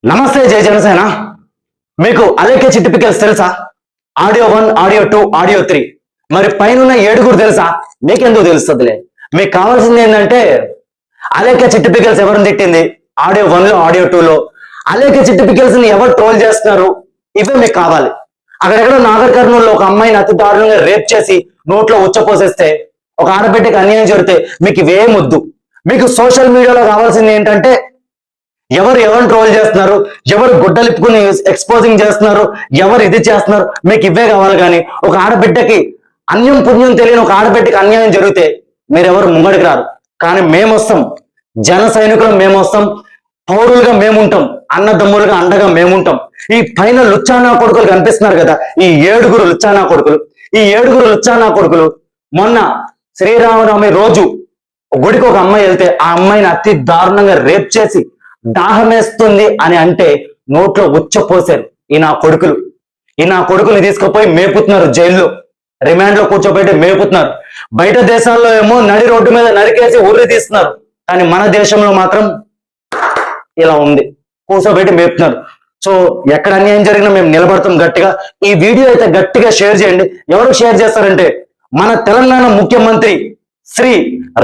నమస్తే జై జనసేన. మీకు అలేఖ్య చిట్టిపికల్స్ తెలుసా? Audio 1, audio 2, audio 3. మరి పైన 7 తెలుసా? మీకెందుకు తెలుస్తుందిలే. మీకు కావాల్సింది ఏంటంటే అలేఖ్య చిట్టిపికల్స్ ఎవరిని తిట్టింది, ఆడియో 1లో, ఆడియో 2లో అలేఖ్య చిట్టిపికల్స్ ని ఎవరు ట్రోల్ చేస్తున్నారు, ఇవే మీకు కావాలి. అక్కడెక్కడ నాగర్ కర్నూలులో ఒక అమ్మాయిని అతి దారుణంగా రేప్ చేసి నోట్లో ఉచ్చపోసేస్తే, ఒక ఆడబిడ్డకి అన్యాయం జరిగితే మీకు ఇవే ముద్దు. మీకు సోషల్ మీడియాలో కావాల్సింది ఏంటంటే ఎవరు ట్రోల్ చేస్తున్నారు, ఎవరు గుడ్డలిప్పుకుని ఎక్స్పోజింగ్ చేస్తున్నారు, ఎవరు ఇది చేస్తున్నారు, మీకు ఇవే కావాలి. కానీ ఒక ఆడబిడ్డకి అన్యం పుణ్యం తెలియని ఒక ఆడబిడ్డకి అన్యాయం జరిగితే మీరెవరు ముంగడికి రారు. కానీ మేము వస్తాం, జన సైనికులు మేము వస్తాం, పౌరులుగా మేముంటాం, అన్నదమ్ములుగా అండగా మేముంటాం. ఈ పైన లుచ్చానా కొడుకులు కనిపిస్తున్నారు కదా, ఈ 7 లుచ్చానా కొడుకులు. ఈ 7 లుచ్చానా కొడుకులు మొన్న శ్రీరామనవమి రోజు గుడికి ఒక అమ్మాయి వెళ్తే ఆ అమ్మాయిని అతి దారుణంగా రేప్ చేసి దాహమేస్తుంది అని అంటే నోట్లో ఉచ్చపోసారు ఈ నా కొడుకుని తీసుకుపోయి మేపుతున్నారు. జైల్లో రిమాండ్ లో కూర్చోబెట్టి మేపుతున్నారు. బయట దేశాల్లో ఏమో నడి రోడ్డు మీద నరికేసి ఉర్రి తీస్తున్నారు. కానీ మన దేశంలో మాత్రం ఇలా ఉంది, కూర్చోబెట్టి మేపుతున్నారు. సో ఎక్కడ అన్యాయం జరిగినా మేము నిలబడతాం గట్టిగా. ఈ వీడియో అయితే గట్టిగా షేర్ చేయండి. ఎవరు షేర్ చేస్తారంటే మన తెలంగాణ ముఖ్యమంత్రి శ్రీ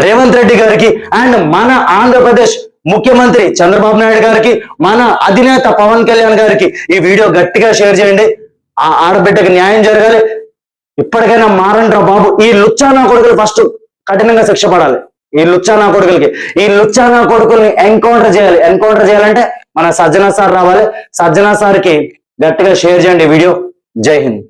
రేవంత్ రెడ్డి గారికి అండ్ మన ఆంధ్రప్రదేశ్ ముఖ్యమంత్రి చంద్రబాబు నాయుడు గారికి, మన అధినేత పవన్ కళ్యాణ్ గారికి ఈ వీడియో గట్టిగా షేర్ చేయండి. ఆ ఆడబిడ్డకి న్యాయం జరగాలి. ఇప్పటికైనా మారండ్రా బాబు. ఈ లుచ్చానా కొడుకులు ఫస్ట్ కఠినంగా శిక్ష పడాలి. ఈ లుచ్చానా కొడుకుల్ని ఎన్కౌంటర్ చేయాలి. ఎన్కౌంటర్ చేయాలంటే మన సజ్జనా సార్ రావాలి. సజ్జనా సార్కి గట్టిగా షేర్ చేయండి వీడియో. జై హింద్.